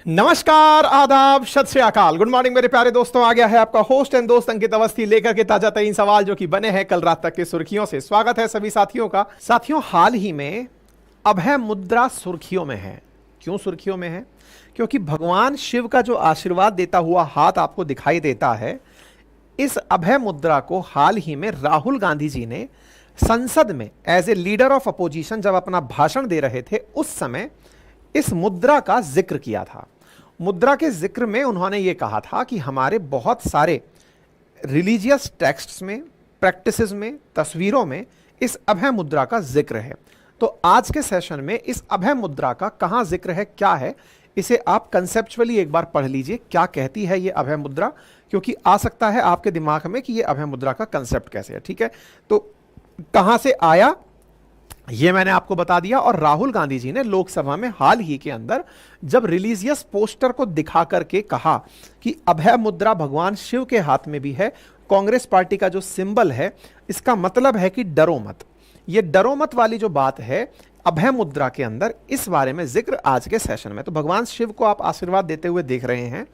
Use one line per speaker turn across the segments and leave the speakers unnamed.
नमस्कार, आदाब, सत श्री अकाल, गुड मॉर्निंग मेरे प्यारे दोस्तों। आ गया है आपका होस्ट एंड दोस्त अंकित अवस्थी लेकर के ताजा तरीन सवाल जो कि बने हैं कल रात तक के सुर्खियों से। स्वागत है सभी साथियों का। साथियों, हाल ही में अभय मुद्रा सुर्खियों में है। क्यों सुर्खियों में है? क्योंकि भगवान शिव का जो आशीर्वाद देता हुआ हाथ आपको दिखाई देता है, इस अभय मुद्रा को हाल ही में राहुल गांधी जी ने संसद में as a leader of opposition जब अपना भाषण दे रहे थे, उस समय इस मुद्रा का जिक्र किया था। मुद्रा के जिक्र में उन्होंने ये कहा था कि हमारे बहुत सारे रिलीजियस टेक्स्ट्स में, प्रैक्टिसेस में, तस्वीरों में इस अभय मुद्रा का जिक्र है। तो आज के सेशन में इस अभय मुद्रा का कहाँ जिक्र है, क्या है, इसे आप कंसेप्चुअली एक बार पढ़ लीजिए। क्या कहती है ये अभय मुद्रा, क्योंकि आ सकता है आपके दिमाग में कि ये अभय मुद्रा का कंसेप्ट कैसे है। ठीक है, तो कहाँ से आया ये मैंने आपको बता दिया। और राहुल गांधी जी ने लोकसभा में हाल ही के अंदर जब रिलीजियस पोस्टर को दिखा करके कहा कि अभय मुद्रा भगवान शिव के हाथ में भी है, कांग्रेस पार्टी का जो सिंबल है, इसका मतलब है कि डरो मत। ये डरो मत वाली जो बात है अभय मुद्रा के अंदर, इस बारे में जिक्र आज के सेशन में। तो भगवान शिव को आप आशीर्वाद देते हुए देख रहे हैं,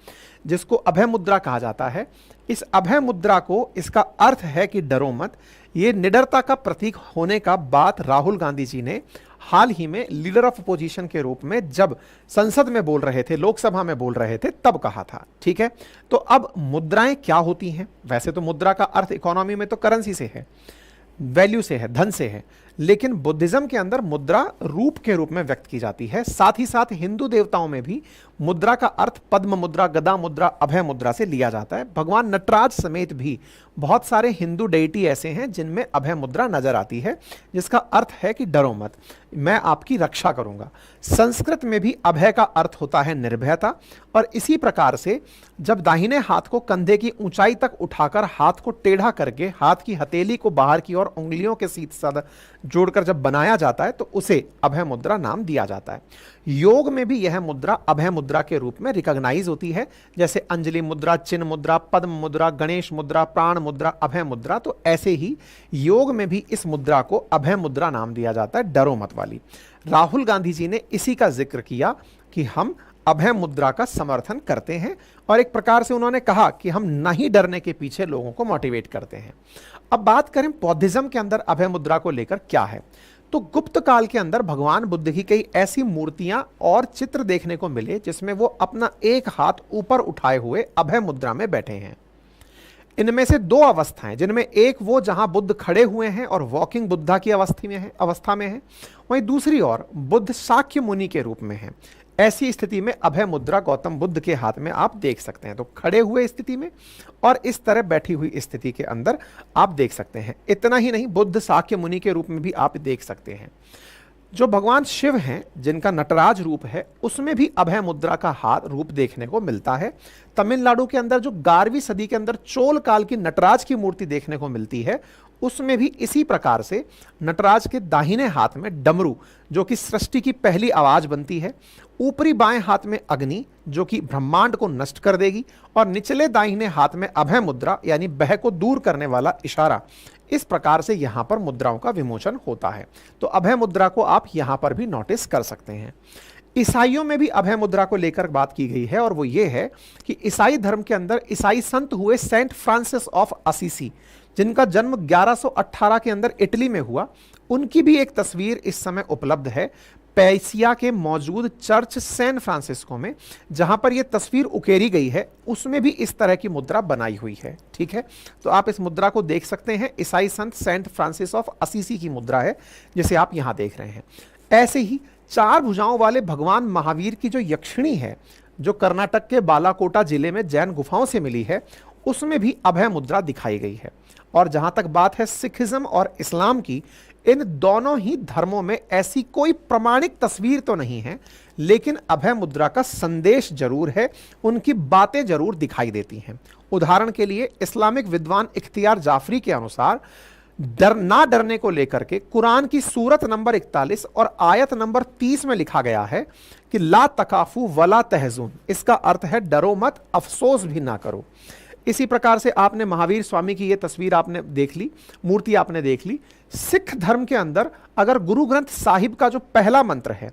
जिसको अभय मुद्रा कहा जाता है। इस अभय मुद्रा को, इसका अर्थ है कि डरो मत। ये निडरता का प्रतीक होने का बात राहुल गांधी जी ने हाल ही में लीडर ऑफ अपोजिशन के रूप में जब संसद में बोल रहे थे, लोकसभा में बोल रहे थे, तब कहा था। ठीक है, तो अब मुद्राएं क्या होती हैं? वैसे तो मुद्रा का अर्थ इकोनॉमी में तो करेंसी से है, वैल्यू से है, धन से है, लेकिन बुद्धिज्म के अंदर मुद्रा रूप के रूप में व्यक्त की जाती है। साथ ही साथ हिंदू देवताओं में भी मुद्रा का अर्थ पद्म मुद्रा, गदा मुद्रा, अभय मुद्रा से लिया जाता है। भगवान नटराज समेत भी बहुत सारे हिंदू डेइटी ऐसे हैं जिनमें अभय मुद्रा नजर आती है, जिसका अर्थ है कि डरो मत, मैं आपकी रक्षा करूंगा। संस्कृत में भी अभय का अर्थ होता है निर्भयता। और इसी प्रकार से जब दाहिने हाथ को कंधे की ऊंचाई तक उठाकर हाथ को टेढ़ा करके हाथ की हथेली को बाहर की ओर उंगलियों के सीध जोड़कर जब बनाया जाता है, तो उसे अभय मुद्रा नाम दिया जाता है। योग में भी यह मुद्रा अभय मुद्रा के रूप में रिकॉग्नाइज होती है, जैसे अंजलि मुद्रा, चिन्ह मुद्रा, पद्म मुद्रा, गणेश मुद्रा, प्राण मुद्रा, अभय मुद्रा। तो ऐसे ही योग में भी इस मुद्रा को अभय मुद्रा नाम दिया जाता है, डरो मत वाली। राहुल गांधी जी ने इसी का जिक्र किया कि हम अभय मुद्रा का समर्थन करते हैं, और एक प्रकार से उन्होंने कहा कि हम नहीं डरने के पीछे लोगों को मोटिवेट करते हैं। अब बात करें बौद्धिज्म के अंदर अभय मुद्रा को लेकर क्या है, तो गुप्त काल के अंदर भगवान बुद्ध की कई ऐसी मूर्तियां और चित्र देखने को मिले जिसमें वो अपना एक हाथ ऊपर उठाए हुए अभय मुद्रा में बैठे हैं। इनमें से दो अवस्थाएं, जिनमें एक वो जहां बुद्ध खड़े हुए हैं और वॉकिंग बुद्धा की अवस्था में है, वहीं दूसरी ओर बुद्ध शाक्य मुनि के रूप में है। ऐसी स्थिति में अभय मुद्रा गौतम बुद्ध के हाथ में आप देख सकते हैं। तो खड़े हुए स्थिति में और इस तरह बैठी हुई स्थिति के अंदर आप देख सकते हैं। इतना ही नहीं, बुद्ध शाक्य मुनि के रूप में भी आप देख सकते हैं। जो भगवान शिव हैं, जिनका नटराज रूप है, उसमें भी अभय मुद्रा का हाथ रूप देखने को मिलता है। तमिलनाडु के अंदर जो 11वीं सदी के अंदर चोल काल की नटराज की मूर्ति देखने को मिलती है, उसमें भी इसी प्रकार से नटराज के दाहिने हाथ में डमरू, जो कि सृष्टि की पहली आवाज बनती है, ऊपरी बाएं हाथ में अग्नि, जो कि ब्रह्मांड को नष्ट कर देगी, और निचले दाहिने हाथ में अभय मुद्रा, यानी भय को दूर करने वाला इशारा। इस प्रकार से यहां पर मुद्राओं का विमोचन होता है। तो अभय मुद्रा को आप यहां पर भी नोटिस कर सकते हैं। ईसाइयों में भी अभय मुद्रा को लेकर बात की गई है, और वो ये है कि ईसाई धर्म के अंदर ईसाई संत हुए सेंट फ्रांसिस ऑफ असीसी, जिनका जन्म 1118 के अंदर इटली में हुआ, उनकी भी एक तस्वीर इस समय उपलब्ध है पैसिया के मौजूद चर्च सैन फ्रांसिस्को में, जहां पर यह तस्वीर उकेरी गई है। उसमें भी इस तरह की मुद्रा बनाई हुई है। ठीक है, तो आप इस मुद्रा को देख सकते हैं। ईसाई संत सेंट फ्रांसिस ऑफ असीसी की मुद्रा है, जिसे आप यहां देख रहे हैं। ऐसे ही 4 भुजाओं वाले भगवान महावीर की जो यक्षिणी है, जो कर्नाटक के बालाकोटा जिले में जैन गुफाओं से मिली है, उसमें भी अभय मुद्रा दिखाई गई है। और जहां तक बात है सिखिज्म और इस्लाम की, इन दोनों ही धर्मों में ऐसी कोई प्रमाणिक तस्वीर तो नहीं है, लेकिन अभय मुद्रा का संदेश जरूर है, उनकी बातें जरूर दिखाई देती हैं। उदाहरण के लिए इस्लामिक विद्वान इख्तियार जाफरी के अनुसार ना डरने को लेकर के कुरान की सूरत नंबर 41 और आयत नंबर 30 में लिखा गया है कि ला तकाफू वला तहजुन। इसका अर्थ है डरो मत, अफसोस भी ना करो। इसी प्रकार से आपने महावीर स्वामी की ये तस्वीर आपने देख ली, मूर्ति आपने देख ली। सिख धर्म के अंदर अगर गुरु ग्रंथ साहिब का जो पहला मंत्र है,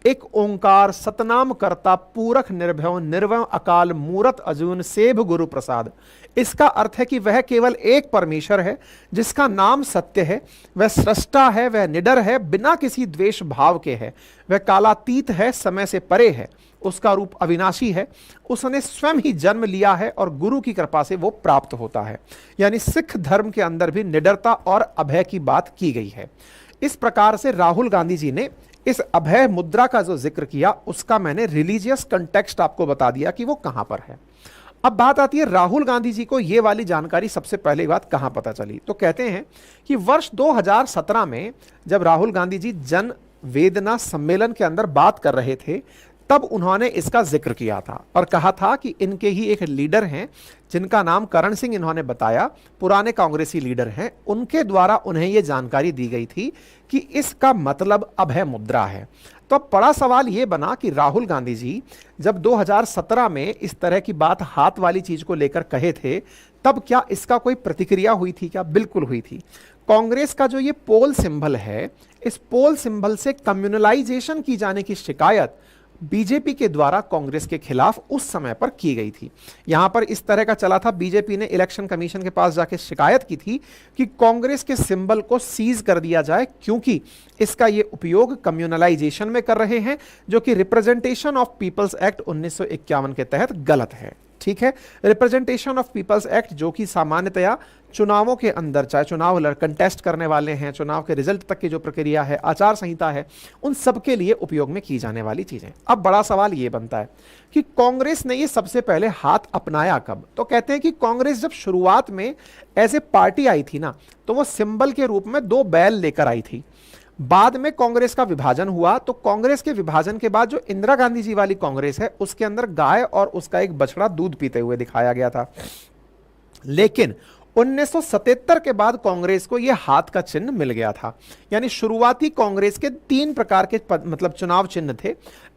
एक ओंकार सतनाम करता पूरख निर्भय निर्वय अकाल मूरत अजून सेभ गुरु प्रसाद। इसका अर्थ है कि वह केवल एक परमेश्वर है जिसका नाम सत्य है, वह सृष्टा है, वह निडर है, बिना किसी द्वेष भाव के है, वह कालातीत है, समय से परे है, उसका रूप अविनाशी है, उसने स्वयं ही जन्म लिया है और गुरु की कृपा से वो प्राप्त होता है। यानी सिख धर्म के अंदर भी निडरता और अभय की बात की गई है। इस प्रकार से राहुल गांधी जी ने इस अभय मुद्रा का जो जिक्र किया उसका मैंने रिलीजियस कंटेक्स्ट आपको बता दिया कि वो कहां पर है। अब बात आती है राहुल गांधी जी को ये वाली जानकारी सबसे पहले बात कहां पता चली। तो कहते हैं कि वर्ष 2017 में जब राहुल गांधी जी जन वेदना सम्मेलन के अंदर बात कर रहे थे तब उन्होंने इसका जिक्र किया था और कहा था कि इनके ही एक लीडर हैं जिनका नाम करण सिंह इन्होंने बताया, पुराने कांग्रेसी लीडर हैं, उनके द्वारा उन्हें यह जानकारी दी गई थी कि इसका मतलब अभय मुद्रा है। तो अब बड़ा सवाल यह बना कि राहुल गांधी जी जब 2017 में इस तरह की बात हाथ वाली चीज को लेकर कहे थे तब क्या इसका कोई प्रतिक्रिया हुई थी? क्या बिल्कुल हुई थी। कांग्रेस का जो ये पोल सिंबल है, इस पोल सिंबल से कम्युनलाइजेशन की जाने की शिकायत बीजेपी के द्वारा कांग्रेस के खिलाफ उस समय पर की गई थी। यहां पर इस तरह का चला था, बीजेपी ने इलेक्शन कमीशन के पास जाके शिकायत की थी कि कांग्रेस के सिंबल को सीज कर दिया जाए क्योंकि इसका ये उपयोग कम्युनलाइजेशन में कर रहे हैं जो कि रिप्रेजेंटेशन ऑफ पीपल्स एक्ट 1951 के तहत गलत है। ठीक है, रिप्रेजेंटेशन ऑफ पीपल्स एक्ट जो कि सामान्यतया चुनावों के अंदर, चाहे चुनाव कंटेस्ट करने वाले हैं, चुनाव के रिजल्ट तक की जो प्रक्रिया है, आचार संहिता है, उन सब के लिए उपयोग में की जाने वाली चीजें। अब बड़ा सवाल यह बनता है कि कांग्रेस ने ये सबसे पहले हाथ अपनाया कब? तो कहते हैं कि कांग्रेस जब शुरुआत में एज ए पार्टी आई थी ना तो वो सिंबल के रूप में 2 बैल लेकर आई थी। बाद में कांग्रेस का विभाजन हुआ तो कांग्रेस के विभाजन के बाद जो इंदिरा गांधी जी वाली कांग्रेस है उसके अंदर गाय और उसका एक बछड़ा दूध पीते हुए दिखाया गया था। लेकिन 1977 के बाद कांग्रेस को यह हाथ का चिन्ह मिल गया था। यानी शुरुआती कांग्रेस के 3 प्रकार के मतलब चुनाव चिन्ह थे।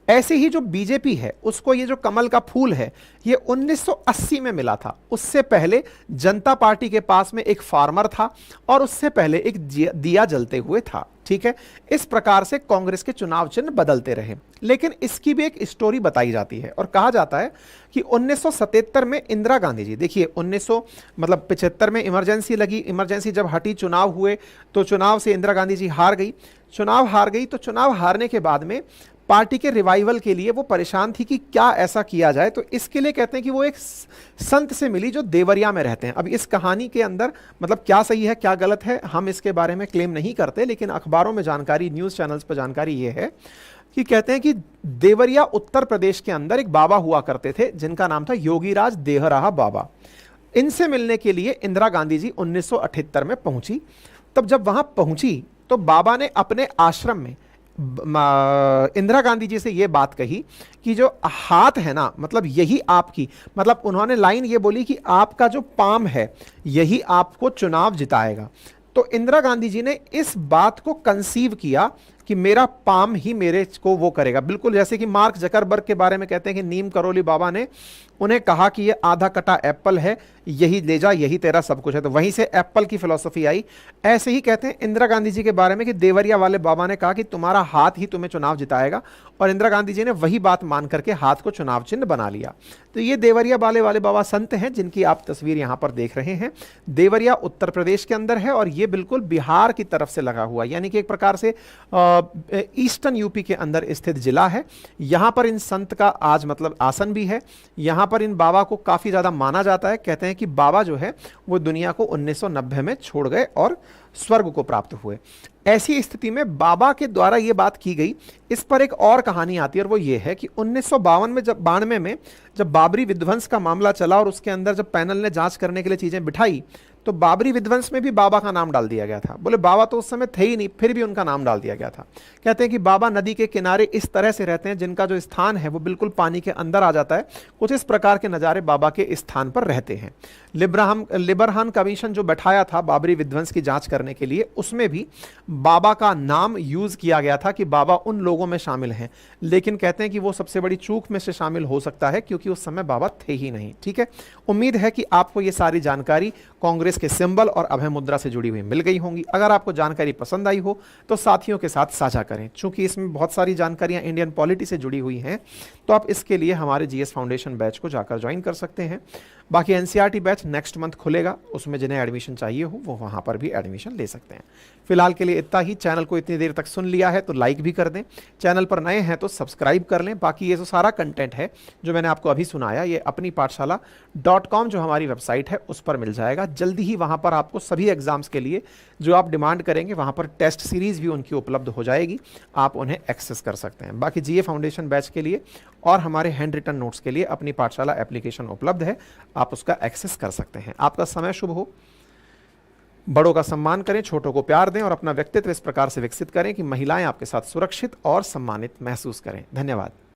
ऐसे ही जो बीजेपी है उसको ये जो कमल का फूल है ये 1980 में मिला था। उससे पहले जनता पार्टी के पास में एक फार्मर था और उससे पहले एक दिया जलते हुए था। ठीक है, इस प्रकार से कांग्रेस के चुनाव चिन्ह बदलते रहे। लेकिन इसकी भी एक स्टोरी बताई जाती है और कहा जाता है कि 1977 में इंदिरा गांधी जी, देखिए 1975 में इमरजेंसी लगी, इमरजेंसी जब हटी, चुनाव हुए तो चुनाव से इंदिरा गांधी जी हार गई। चुनाव हार गई तो चुनाव हारने के बाद में पार्टी के रिवाइवल के लिए वो परेशान थी कि क्या ऐसा किया जाए। तो इसके लिए कहते हैं कि वो एक संत से मिली जो देवरिया में रहते हैं। अब इस कहानी के अंदर मतलब क्या सही है क्या गलत है हम इसके बारे में क्लेम नहीं करते, लेकिन अखबारों में जानकारी, न्यूज़ चैनल्स पर जानकारी ये है कि कहते हैं कि देवरिया उत्तर प्रदेश के अंदर एक बाबा हुआ करते थे जिनका नाम था योगीराज देहराहा बाबा। इनसे मिलने के लिए इंदिरा गांधी जी 1978 में पहुंची। तब जब वहां पहुंची तो बाबा ने अपने आश्रम में इंदिरा गांधी जी से यह बात कही कि जो हाथ है ना, मतलब यही आपकी, मतलब उन्होंने लाइन ये बोली कि आपका जो पाम है यही आपको चुनाव जिताएगा। तो इंदिरा गांधी जी ने इस बात को कंसीव किया कि मेरा पाम ही मेरे को वो करेगा। बिल्कुल जैसे कि मार्क जकरबर्ग के बारे में कहते हैं कि नीम करोली बाबा ने उन्हें कहा कि ये आधा कटा एप्पल है, यही ले जा, यही तेरा सब कुछ है। तो वहीं से एप्पल की फिलॉसफी आई। ऐसे ही कहते हैं इंदिरा गांधी जी के बारे में कि देवरिया वाले बाबा ने कहा कि तुम्हारा हाथ ही तुम्हें चुनाव जिताएगा, और इंदिरा गांधी जी ने वही बात मान करके हाथ को चुनाव चिन्ह बना लिया। तो ये देवरिया वाले बाबा संत हैं जिनकी आप तस्वीर यहां पर देख रहे हैं। देवरिया उत्तर प्रदेश के अंदर है और ये बिल्कुल बिहार की तरफ से लगा हुआ, यानी कि एक प्रकार से ईस्टर्न यूपी के अंदर स्थित जिला है। यहां पर इन संत का आज मतलब आसन भी है। यहां पर इन बाबा को काफी ज्यादा माना जाता है। कहते हैं कि बाबा जो है वो दुनिया को 1990 में छोड़ गए और स्वर्ग को प्राप्त हुए। ऐसी स्थिति में बाबा के द्वारा ये बात की गई। इस पर एक और कहानी आती है और वो ये है कि 1952 में जब 92 में जब बाबरी विध्वंस का मामला चला और उसके अंदर जब पैनल ने जांच करने के लिए चीजें बिठाई तो बाबरी विध्वंस में भी बाबा का नाम डाल दिया गया था। बोले बाबा तो उस समय थे ही नहीं, फिर भी उनका नाम डाल दिया गया था। कहते हैं कि बाबा नदी के किनारे इस तरह से रहते हैं जिनका जो स्थान है वो बिल्कुल पानी के अंदर आ जाता है। कुछ इस प्रकार के नज़ारे बाबा के स्थान पर रहते हैं। लिबरहान कमीशन जो बैठाया था बाबरी विध्वंस की जांच करने के लिए, उसमें भी बाबा का नाम यूज किया गया था कि बाबा उन लोगों में शामिल हैं, लेकिन कहते हैं कि वो सबसे बड़ी चूक में से शामिल हो सकता है क्योंकि उस समय बाबा थे ही नहीं। ठीक है, उम्मीद है कि आपको ये सारी जानकारी कांग्रेस के सिंबल और अभय मुद्रा से जुड़ी हुई मिल गई होंगी। अगर आपको जानकारी पसंद आई हो तो साथियों के साथ साझा करें। चूंकि इसमें बहुत सारी जानकारियां इंडियन पॉलिटी से जुड़ी हुई हैं, तो आप इसके लिए हमारे जीएस फाउंडेशन बैच को जाकर ज्वाइन कर सकते हैं। बाकी एनसीईआरटी बैच नेक्स्ट मंथ खुलेगा, उसमें जिन्हें एडमिशन चाहिए हो वो वहां पर भी एडमिशन ले सकते हैं। फिलहाल के लिए इतना ही। चैनल को इतनी देर तक सुन लिया है तो लाइक भी कर दें, चैनल पर नए हैं तो सब्सक्राइब कर लें। बाकी ये जो सारा कंटेंट है जो मैंने आपको अभी सुनाया, ये अपनी पाठशाला.com जो हमारी वेबसाइट है उस पर मिल जाएगा। जल्दी ही वहां पर आपको सभी एग्जाम्स के लिए जो आप डिमांड करेंगे वहां पर टेस्ट सीरीज भी उनकी उपलब्ध हो जाएगी, आप उन्हें एक्सेस कर सकते हैं। बाकी जीए फाउंडेशन बैच के लिए और हमारे हैंड रिटन नोट्स के लिए अपनी पाठशाला एप्लीकेशन उपलब्ध है, आप उसका एक्सेस कर सकते हैं। आपका समय शुभ हो। बड़ों का सम्मान करें, छोटों को प्यार दें और अपना व्यक्तित्व इस प्रकार से विकसित करें कि महिलाएं आपके साथ सुरक्षित और सम्मानित महसूस करें। धन्यवाद।